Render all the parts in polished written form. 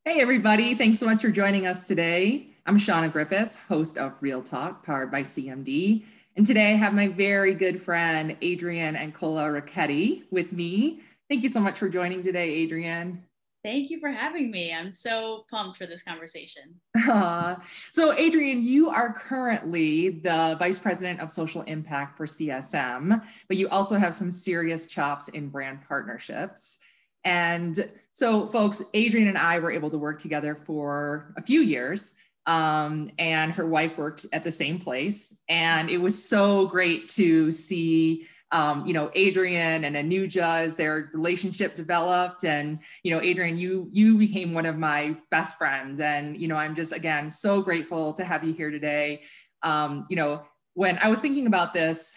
Hey, everybody. Thanks so much for joining us today. I'm Shauna Griffiths, host of Real Talk, powered by CMD. And today I have my very good friend, Adrienne Ankola-Rochetti, with me. Thank you so much for joining today, Adrienne. Thank you for having me. I'm so pumped for this conversation. Uh, so, Adrienne, you are currently the Vice President of Social Impact for CSM, but you also have some serious chops in brand partnerships. And so, folks, Adrienne and I were able to work together for a few years. And her wife worked at the same place. And it was so great to see Adrienne and Anuja as their relationship developed. And, Adrienne, you became one of my best friends. And, I'm just, again, so grateful to have you here today. When I was thinking about this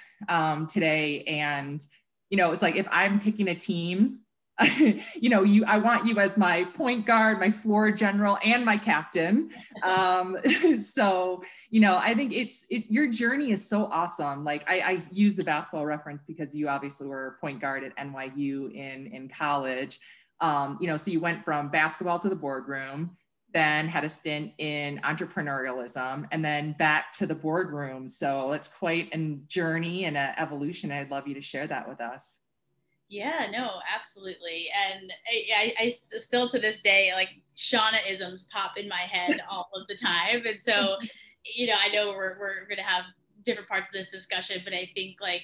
today, and, it's like, if I'm picking a team, I want you as my point guard, my floor general, and my captain. Um, so, I think your journey is so awesome. Like I use the basketball reference because you obviously were point guard at NYU in college. So you went from basketball to the boardroom, then had a stint in entrepreneurialism, and then back to the boardroom. So it's quite a journey and an evolution. I'd love you to share that with us. Yeah, no, absolutely. And I still to this day, like Shauna isms pop in my head all of the time. And so, I know we're going to have different parts of this discussion, but I think like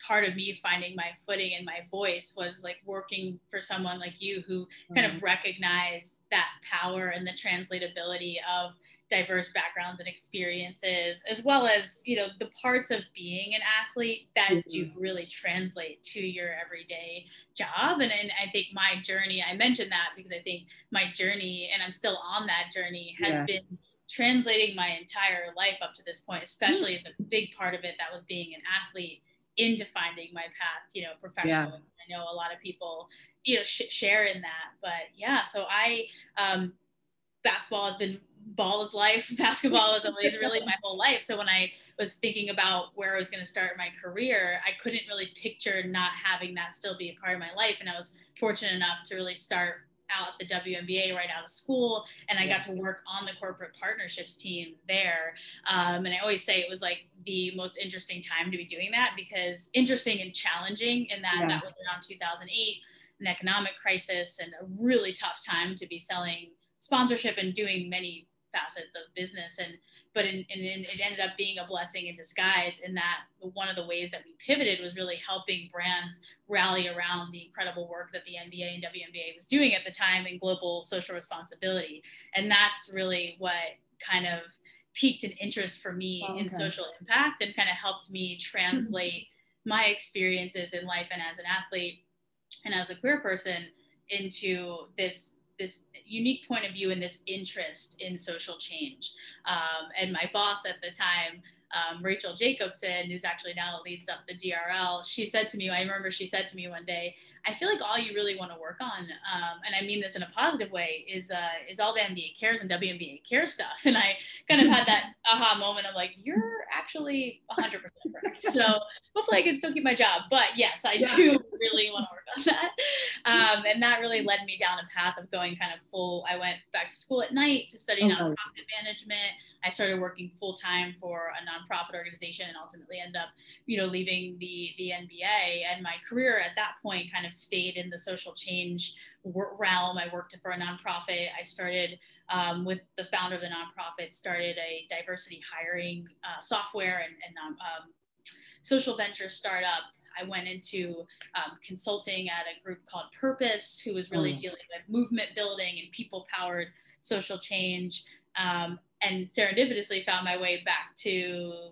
part of me finding my footing and my voice was like working for someone like you who kind of recognized that power and the translatability of diverse backgrounds and experiences, as well as the parts of being an athlete that do really translate to your everyday job. And I think my journey, I mentioned that because I think my journey, and I'm still on that journey, has been translating my entire life up to this point, especially the big part of it that was being an athlete into finding my path, professionally. I know a lot of people, share in that, but yeah, so basketball has been ball is life. Basketball is always really my whole life. So when I was thinking about where I was going to start my career, I couldn't really picture not having that still be a part of my life. And I was fortunate enough to really start out at the WNBA right out of school, and I got to work on the corporate partnerships team there. And I always say it was like the most interesting time to be doing that, because interesting and challenging in that that was around 2008, an economic crisis and a really tough time to be selling sponsorship and doing many facets of business. And it ended up being a blessing in disguise, in that one of the ways that we pivoted was really helping brands rally around the incredible work that the NBA and WNBA was doing at the time in global social responsibility. And that's really what kind of piqued an interest for me in social impact, and kind of helped me translate my experiences in life and as an athlete and as a queer person into this unique point of view and this interest in social change. And my boss at the time, Rachel Jacobson, who's actually now leads up the DRL, she said to me, I remember she said to me one day, I feel like all you really want to work on, and I mean this in a positive way, is all the NBA cares and WNBA care stuff. And I kind of had that aha moment of like, you're actually 100% correct. So hopefully I can still keep my job. But yes, I do really want to work on that. And that really led me down a path of going kind of full. I went back to school at night to study nonprofit management. I started working full time for a nonprofit organization, and ultimately ended up, leaving the NBA. And my career at that point kind of stayed in the social change realm. I worked for a nonprofit. I started with the founder of the nonprofit, started a diversity hiring software and social venture startup. I went into consulting at a group called Purpose, who was really dealing with movement building and people powered social change. And serendipitously found my way back to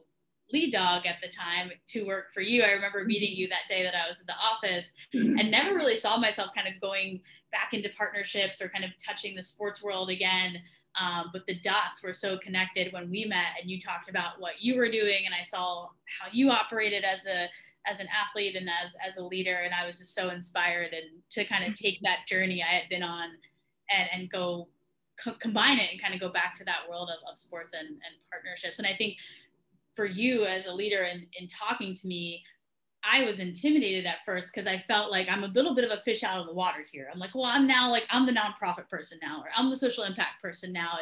Lead Dog at the time to work for you. I remember meeting you that day that I was at the office, and never really saw myself kind of going back into partnerships or kind of touching the sports world again. But the dots were so connected when we met, and you talked about what you were doing, and I saw how you operated as an athlete and as a leader. And I was just so inspired, and to kind of take that journey I had been on and go combine it and kind of go back to that world of sports and partnerships. And I think for you as a leader in talking to me, I was intimidated at first because I felt like I'm a little bit of a fish out of the water here. I'm like, well, I'm now like, I'm the nonprofit person now, or I'm the social impact person now.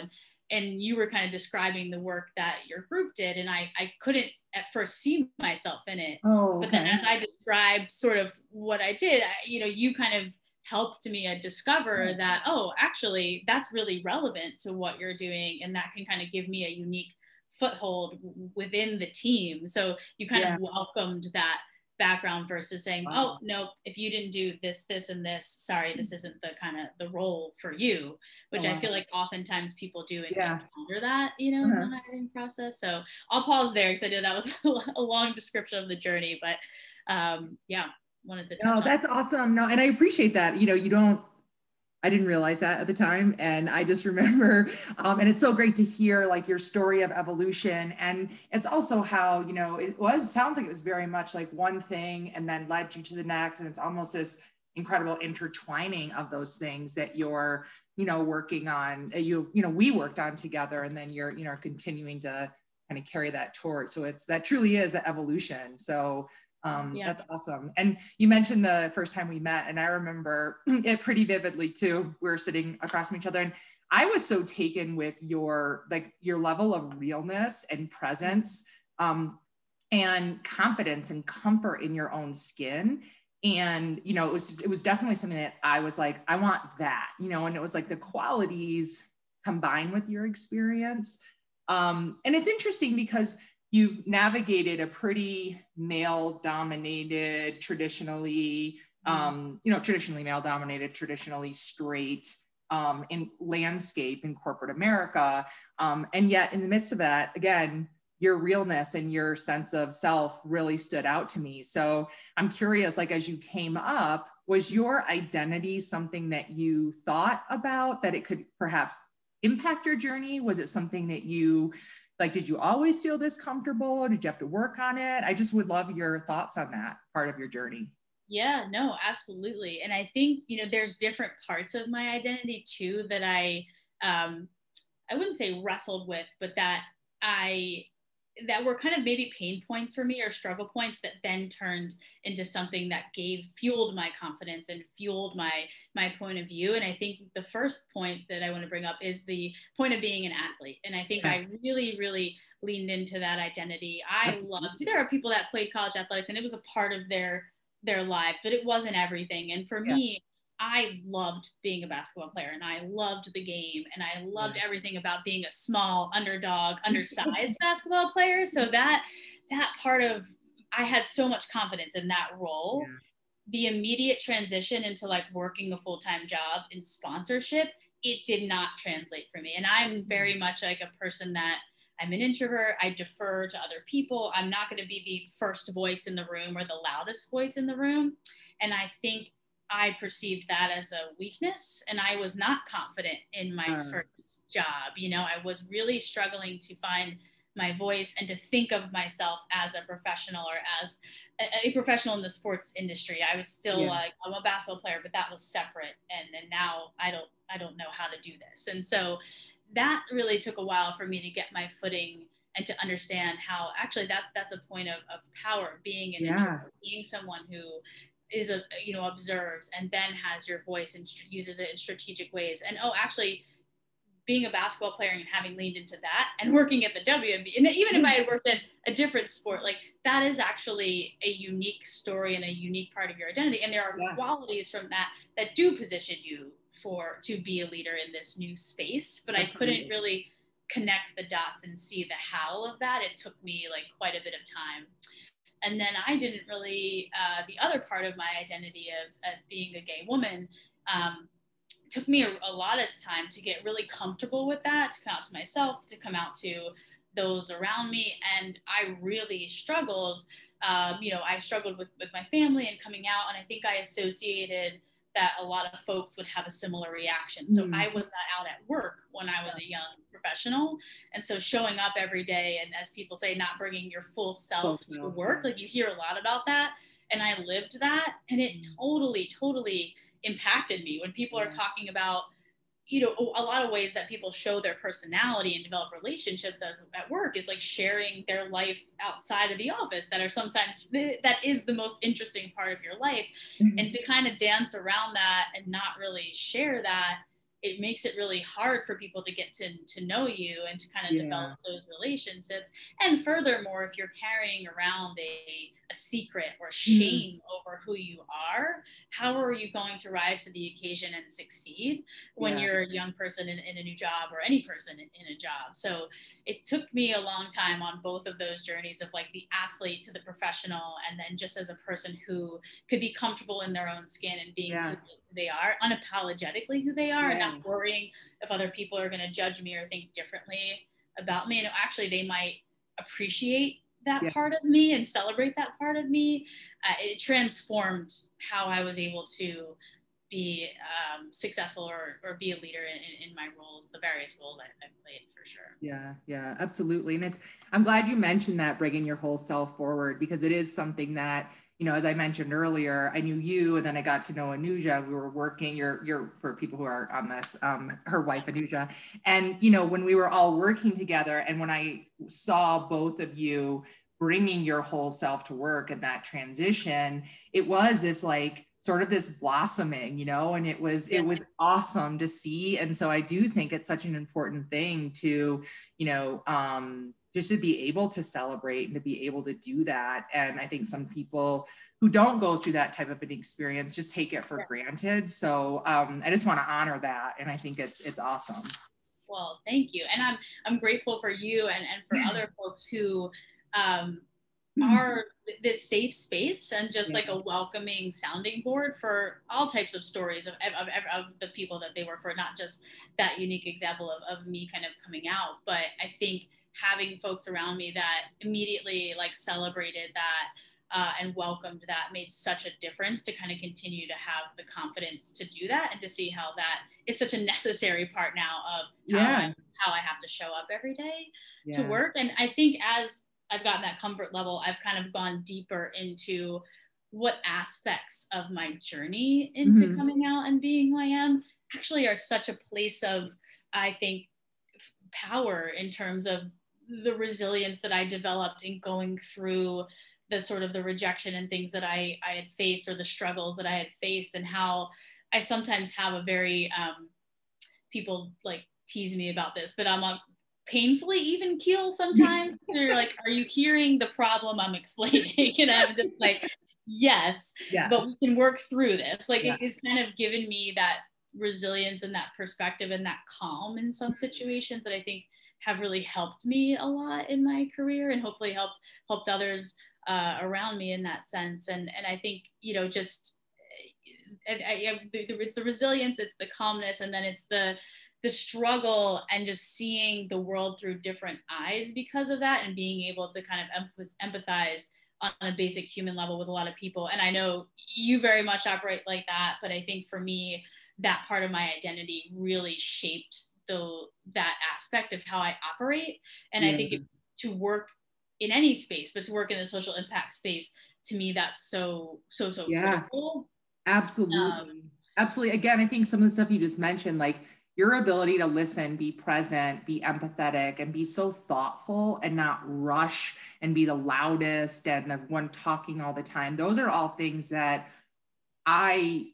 And you were kind of describing the work that your group did. And I couldn't at first see myself in it. Oh, But then okay. as I described sort of what I did, you kind of helped me discover that, oh, actually, that's really relevant to what you're doing. And that can kind of give me a unique foothold within the team. So you kind of welcomed that background versus saying, oh, no, if you didn't do this, this, and this, sorry, this isn't the kind of the role for you, which I feel like oftentimes people do encounter that, in the hiring process. So I'll pause there because I know that was a long description of the journey, but wanted to touch on. That's awesome. No, and I appreciate that. I didn't realize that at the time. And I just remember, and it's so great to hear like your story of evolution. And it's also how, sounds like it was very much like one thing and then led you to the next. And it's almost this incredible intertwining of those things that you're, working on, we worked on together, and then you're, continuing to kind of carry that torch. So that truly is the evolution. So that's awesome. And you mentioned the first time we met, and I remember it pretty vividly too. We were sitting across from each other, and I was so taken with your level of realness and presence, and confidence and comfort in your own skin. And, it was definitely something that I was like, I want that, and it was like the qualities combined with your experience. And it's interesting because you've navigated a pretty male-dominated, traditionally male-dominated, traditionally straight in landscape in corporate America. And yet in the midst of that, again, your realness and your sense of self really stood out to me. So I'm curious, like, as you came up, was your identity something that you thought about, that it could perhaps impact your journey? Was it something that you, like, did you always feel this comfortable, or did you have to work on it? I just would love your thoughts on that part of your journey. Yeah, no, absolutely. And I think, there's different parts of my identity too that I wouldn't say wrestled with, but that were kind of maybe pain points for me, or struggle points that then turned into something that fueled my confidence and fueled my point of view. And I think the first point that I want to bring up is the point of being an athlete. And I think I really, really leaned into that identity. There are people that played college athletics and it was a part of their life, but it wasn't everything. And for me, I loved being a basketball player, and I loved the game, and I loved everything about being a small underdog, undersized basketball player. So that part of, I had so much confidence in that role. The immediate transition into like working a full-time job in sponsorship, it did not translate for me. And I'm very much like a person that I'm an introvert. I defer to other people. I'm not going to be the first voice in the room or the loudest voice in the room. And I think I perceived that as a weakness, and I was not confident in my first job. I was really struggling to find my voice and to think of myself as a professional, or as a professional in the sports industry. I was still like, I'm a basketball player, but that was separate. And now I don't know how to do this. And so that really took a while for me to get my footing and to understand how actually that's a point of power, being an introvert, being someone who is observes and then has your voice and uses it in strategic ways. And actually being a basketball player and having leaned into that and working at the WNBA, and even if I had worked at a different sport, like that is actually a unique story and a unique part of your identity. And there are qualities from that do position you to be a leader in this new space. But I couldn't really connect the dots and see the how of that. It took me like quite a bit of time. And then I didn't really, the other part of my identity as being a gay woman, took me a lot of time to get really comfortable with that, to come out to myself, to come out to those around me. And I really struggled. I struggled with my family and coming out. And I think I associated that a lot of folks would have a similar reaction. So I was not out at work when I was a young professional. And so showing up every day, and as people say, not bringing your full self to work, like you hear a lot about that. And I lived that, and it totally impacted me when people are talking about, you know, a lot of ways that people show their personality and develop relationships at work is like sharing their life outside of the office that are sometimes, that is the most interesting part of your life. And to kind of dance around that and not really share that, it makes it really hard for people to get to know you and to kind of develop those relationships. And furthermore, if you're carrying around a secret or shame over who you are, how are you going to rise to the occasion and succeed when you're a young person in a new job, or any person in a job? So it took me a long time on both of those journeys of like the athlete to the professional, and then just as a person who could be comfortable in their own skin and being who they are, unapologetically who they are, and not worrying if other people are going to judge me or think differently about me. And actually they might appreciate that part of me and celebrate that part of me. It transformed how I was able to be successful or be a leader in my roles, the various roles I played, for sure. Yeah, absolutely. And I'm glad you mentioned that, bringing your whole self forward, because it is something that, you know, as I mentioned earlier, I knew you, and then I got to know Anuja. We were working, you're for people who are on this, her wife, Anuja. And, you know, when we were all working together, and when I saw both of you bringing your whole self to work and that transition, it was this like, sort of this blossoming, you know, and it was awesome to see. And so I do think it's such an important thing to, you know, just to be able to celebrate and to be able to do that. And I think some people who don't go through that type of an experience just take it for granted. So I just want to honor that. And I think it's awesome. Well, thank you. And I'm grateful for you and for other folks who are this safe space and just like a welcoming sounding board for all types of stories of the people that they work for, not just that unique example of me kind of coming out. But I think having folks around me that immediately like celebrated that and welcomed that made such a difference to kind of continue to have the confidence to do that, and to see how that is such a necessary part now of how I have to show up every day to work. And I think as I've gotten that comfort level, I've kind of gone deeper into what aspects of my journey into coming out and being who I am actually are such a place of, I think, power in terms of the resilience that I developed in going through the sort of the rejection and things that I had faced, or the struggles that I had faced, and how I sometimes have a very, people like tease me about this, but I'm a painfully even keel sometimes. They're like, are you hearing the problem I'm explaining? And I'm just like, yes, but we can work through this. Like it's kind of given me that resilience and that perspective and that calm in some situations that I think have really helped me a lot in my career, and hopefully helped others around me in that sense. And I think, you know, just it's the resilience, it's the calmness, and then it's the struggle, and just seeing the world through different eyes because of that, and being able to kind of empathize on a basic human level with a lot of people. And I know you very much operate like that, but I think for me, that part of my identity really shaped that aspect of how I operate. And I think to work in any space, but to work in the social impact space, to me, that's so critical. Absolutely. Again, I think some of the stuff you just mentioned, like your ability to listen, be present, be empathetic, and be so thoughtful and not rush and be the loudest and the one talking all the time. Those are all things that I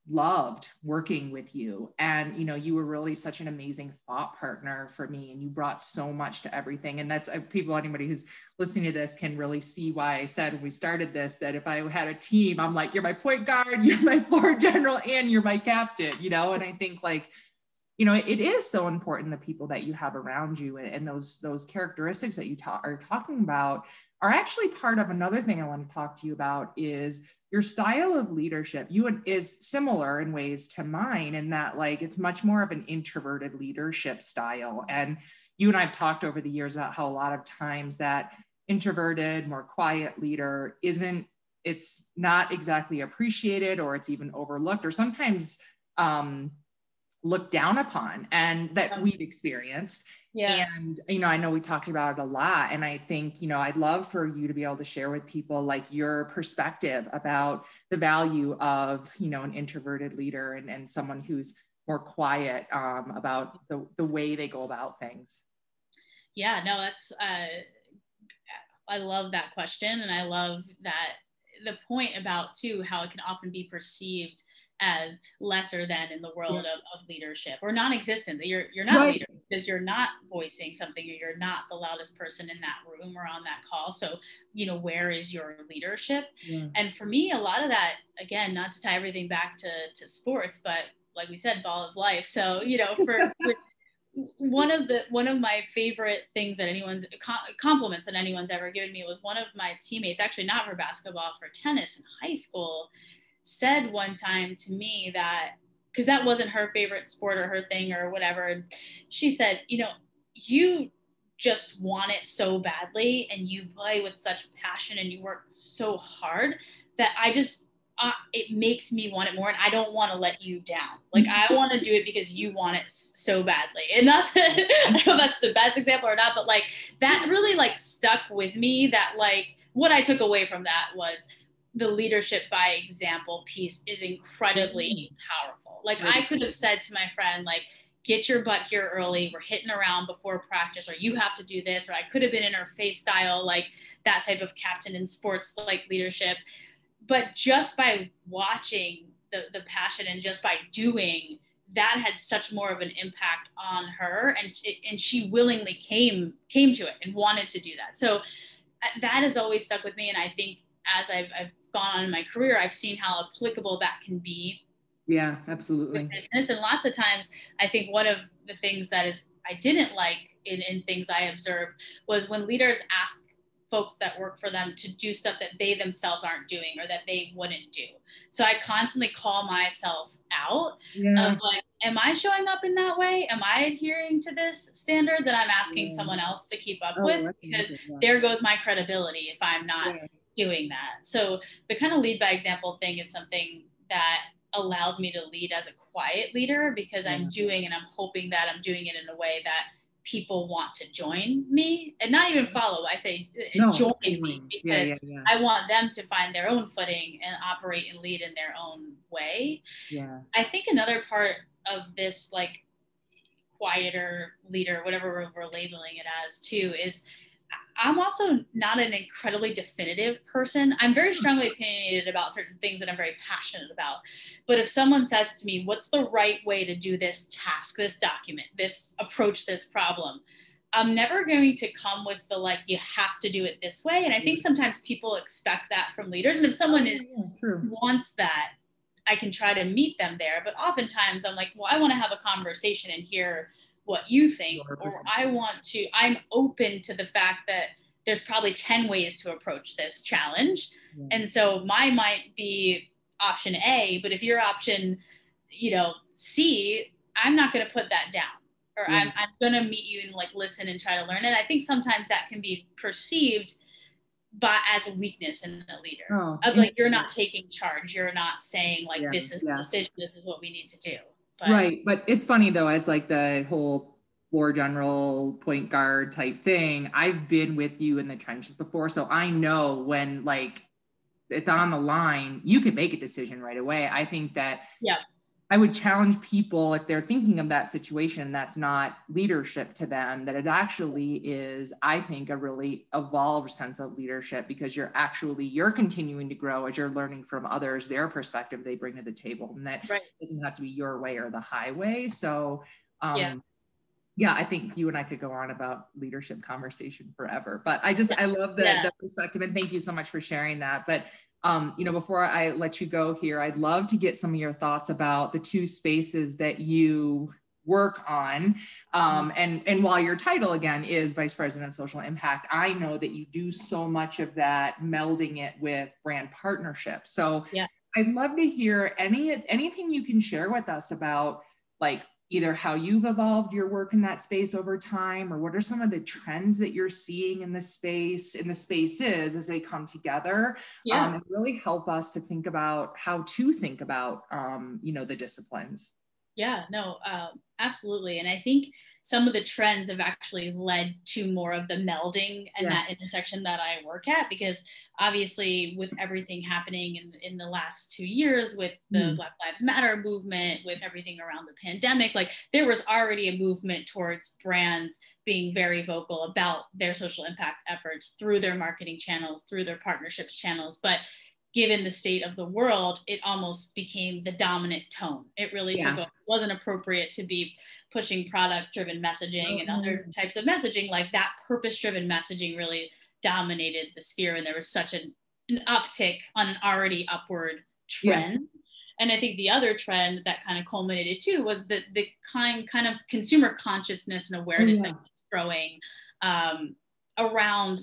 loved working with you. And, you know, you were really such an amazing thought partner for me, and you brought so much to everything. And that's anybody who's listening to this can really see why I said when we started this, that if I had a team, I'm like, you're my point guard, you're my floor general, and you're my captain, you know? And I think like, you know, it is so important, the people that you have around you, and those characteristics that you are talking about are actually part of another thing I want to talk to you about, is your style of leadership. Is similar in ways to mine, in that like it's much more of an introverted leadership style. And you and I've talked over the years about how a lot of times that introverted, more quiet leader it's not exactly appreciated, or it's even overlooked, or sometimes looked down upon, and that we've experienced. And, you know, I know we talked about it a lot, and I think, you know, I'd love for you to be able to share with people like your perspective about the value of, you know, an introverted leader and someone who's more quiet about the way they go about things? Yeah, no, that's, I love that question. And I love that the point about too, how it can often be perceived as lesser than in the world of leadership, or non-existent, that you're not leader because you're not voicing something, or you're not the loudest person in that room or on that call. So, where is your leadership? And for me, a lot of that, again, not to tie everything back to sports, but like we said, ball is life. So, for one of my favorite things that compliments that anyone's ever given me was one of my teammates, actually not for basketball, for tennis in high school, said one time to me that, because that wasn't her favorite sport or her thing or whatever, she said, you just want it so badly and you play with such passion and you work so hard that it makes me want it more, and I don't want to let you down. Like, I want to do it because you want it so badly. And not that, I don't know if that's the best example or not, but like that really like stuck with me, that like what I took away from that was the leadership by example piece is incredibly powerful. Like, I could have said to my friend, like, get your butt here early, we're hitting around before practice, or you have to do this, or I could have been in her face style, like that type of captain in sports, like leadership. But just by watching the passion and just by doing, that had such more of an impact on her, and she willingly came to it and wanted to do that. So that has always stuck with me, and I think as I've gone on in my career, I've seen how applicable that can be. Yeah, absolutely. Business. And lots of times, I think one of the things that I didn't like in things I observed was when leaders ask folks that work for them to do stuff that they themselves aren't doing or that they wouldn't do. So I constantly call myself out of like, am I showing up in that way? Am I adhering to this standard that I'm asking someone else to keep up with? Because there goes my credibility if I'm not doing that. So the kind of lead by example thing is something that allows me to lead as a quiet leader, because I'm doing, and I'm hoping that I'm doing it in a way that people want to join me, and not even follow. I say join me, because I want them to find their own footing and operate and lead in their own way. I think another part of this, like, quieter leader, whatever we're labeling it as too, is I'm also not an incredibly definitive person. I'm very strongly opinionated about certain things that I'm very passionate about. But if someone says to me, what's the right way to do this task, this document, this approach, this problem, I'm never going to come with the, like, you have to do it this way. And I think sometimes people expect that from leaders. And if someone wants that, I can try to meet them there. But oftentimes I'm like, well, I want to have a conversation and hear what you think, or I'm open to the fact that there's probably 10 ways to approach this challenge. And so mine might be option A, but if your option, C, I'm not going to put that down, or I'm going to meet you and like listen and try to learn. And I think sometimes that can be perceived as a weakness in a leader, of like, you're not taking charge. You're not saying like, this is the decision, this is what we need to do. But, but it's funny though, as like the whole floor general point guard type thing, I've been with you in the trenches before. So I know when like it's on the line, you can make a decision right away. I think that I would challenge people, if they're thinking of that situation, that's not leadership to them, that it actually is, I think, a really evolved sense of leadership, because you're continuing to grow as you're learning from others, their perspective they bring to the table. And that doesn't have to be your way or the highway. So, I think you and I could go on about leadership conversation forever, but I love the perspective, and thank you so much for sharing that. But before I let you go here, I'd love to get some of your thoughts about the two spaces that you work on. And while your title again is Vice President of Social Impact, I know that you do so much of that, melding it with brand partnerships. So I'd love to hear anything you can share with us about, like, either how you've evolved your work in that space over time, or what are some of the trends that you're seeing in the spaces as they come together, and really help us to think about how to think about, the disciplines. Yeah, no, absolutely. And I think some of the trends have actually led to more of the melding and that intersection that I work at, because obviously with everything happening in the last 2 years with the Black Lives Matter movement, with everything around the pandemic, like there was already a movement towards brands being very vocal about their social impact efforts through their marketing channels, through their partnerships channels. But given the state of the world, it almost became the dominant tone. It really took over. It wasn't appropriate to be pushing product-driven messaging and other types of messaging. Like that purpose-driven messaging really dominated the sphere, and there was such an uptick on an already upward trend. And I think the other trend that kind of culminated too was the kind of consumer consciousness and awareness that was growing around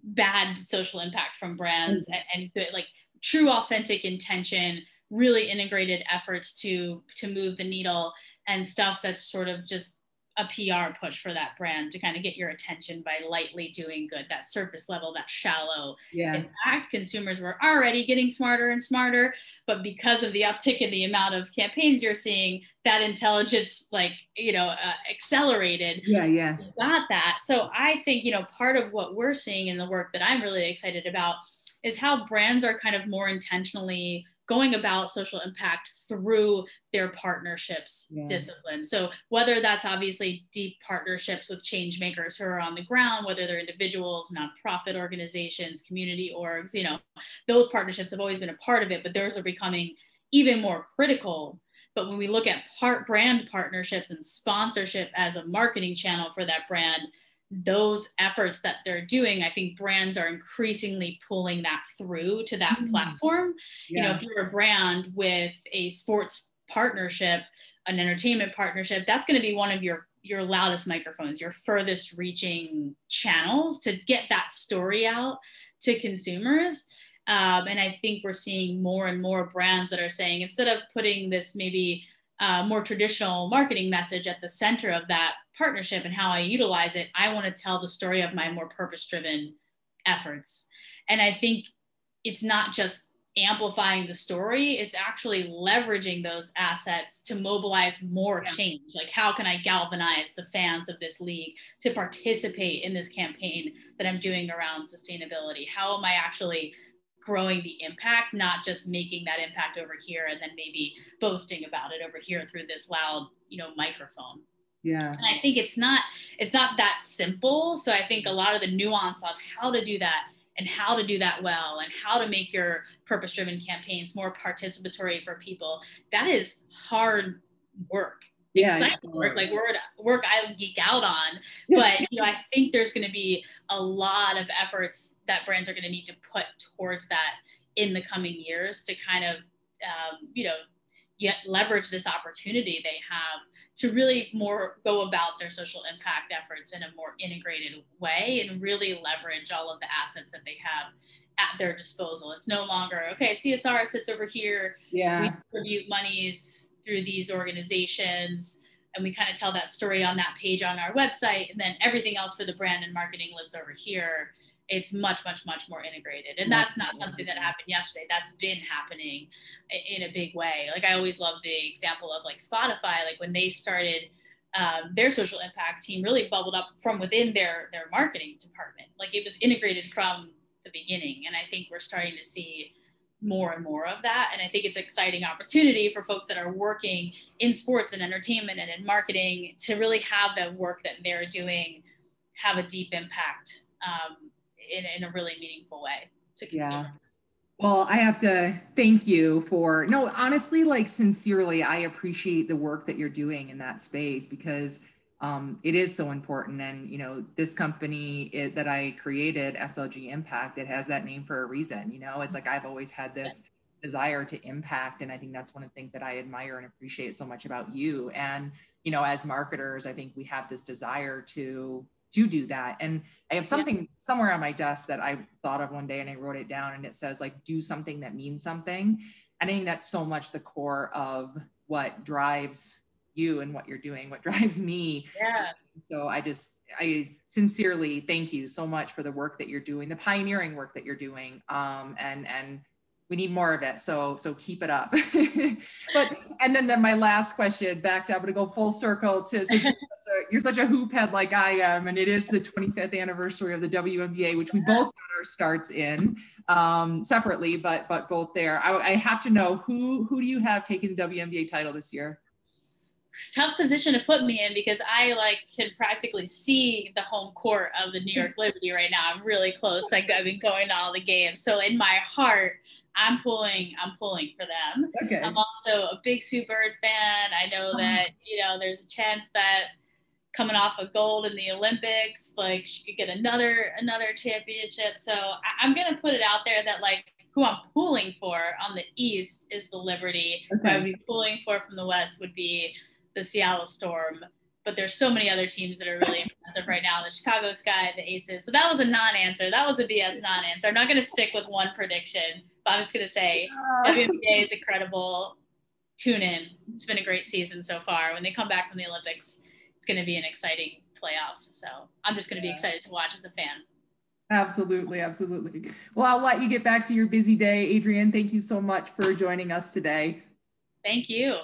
bad social impact from brands and like true authentic intention, really integrated efforts to move the needle, and stuff that's sort of just a PR push for that brand to kind of get your attention by lightly doing good, that surface level, that shallow impact. Consumers were already getting smarter and smarter, but because of the uptick in the amount of campaigns you're seeing, that intelligence, like, accelerated. Got that. So I think, part of what we're seeing in the work that I'm really excited about is how brands are kind of more intentionally going about social impact through their partnerships discipline. So whether that's obviously deep partnerships with change makers who are on the ground, whether they're individuals, nonprofit organizations, community orgs, those partnerships have always been a part of it, but those are becoming even more critical. But when we look at brand partnerships and sponsorship as a marketing channel for that brand, those efforts that they're doing, I think brands are increasingly pulling that through to that platform. If you're a brand with a sports partnership, an entertainment partnership, that's going to be one of your loudest microphones, your furthest reaching channels to get that story out to consumers. And I think we're seeing more and more brands that are saying, instead of putting this maybe more traditional marketing message at the center of that partnership and how I utilize it, I want to tell the story of my more purpose-driven efforts. And I think it's not just amplifying the story, it's actually leveraging those assets to mobilize more change. Like, how can I galvanize the fans of this league to participate in this campaign that I'm doing around sustainability? How am I actually growing the impact, not just making that impact over here and then maybe boasting about it over here through this loud, microphone. And I think it's not that simple. So I think a lot of the nuance of how to do that and how to do that well and how to make your purpose-driven campaigns more participatory for people, that is hard work. Exciting work, like work I geek out on. But I think there's going to be a lot of efforts that brands are going to need to put towards that in the coming years to kind of leverage this opportunity they have to really more go about their social impact efforts in a more integrated way and really leverage all of the assets that they have at their disposal. It's no longer, okay, CSR sits over here, we distribute monies through these organizations, and we kind of tell that story on that page on our website, and then everything else for the brand and marketing lives over here. It's much, much, much more integrated. And that's not something that happened yesterday. That's been happening in a big way. Like, I always love the example of like Spotify, like when they started their social impact team really bubbled up from within their marketing department. Like, it was integrated from the beginning. And I think we're starting to see more and more of that. And I think it's an exciting opportunity for folks that are working in sports and entertainment and in marketing to really have the work that they're doing have a deep impact in a really meaningful way to consumers. Well, I have to thank you for, no, honestly, like sincerely, I appreciate the work that you're doing in that space, because it is so important. And, this company that I created, SLG Impact, it has that name for a reason. It's like, I've always had this desire to impact. And I think that's one of the things that I admire and appreciate so much about you. And, as marketers, I think we have this desire to do that. And I have something somewhere on my desk that I thought of one day, and I wrote it down, and it says, like, do something that means something. And I think that's so much the core of what drives you and what you're doing, what drives me. So I sincerely thank you so much for the work that you're doing, the pioneering work that you're doing, and We need more of it. So keep it up. And then my last question, back to, I'm going to go full circle to, so you're such a hoop head like I am, and it is the 25th anniversary of the WNBA, which we both got our starts in, separately, but both there. I have to know, who do you have taking the WNBA title this year? Tough position to put me in, because I can practically see the home court of the New York Liberty right now. I'm really close. I've been going to all the games. So in my heart, I'm pulling for them. Okay. I'm also a big Sue Bird fan. I know that, there's a chance that coming off of gold in the Olympics, she could get another championship. So I'm going to put it out there that who I'm pulling for on the East is the Liberty. Okay. Who I would be pulling for from the West would be the Seattle Storm. But there's so many other teams that are really impressive right now. The Chicago Sky, the Aces. So that was a non-answer. That was a BS non-answer. I'm not going to stick with one prediction, but I'm just going to say WNBA is incredible. Tune in. It's been a great season so far. When they come back from the Olympics, it's going to be an exciting playoffs. So I'm just going to be excited to watch as a fan. Absolutely. Well, I'll let you get back to your busy day. Adrienne, thank you so much for joining us today. Thank you.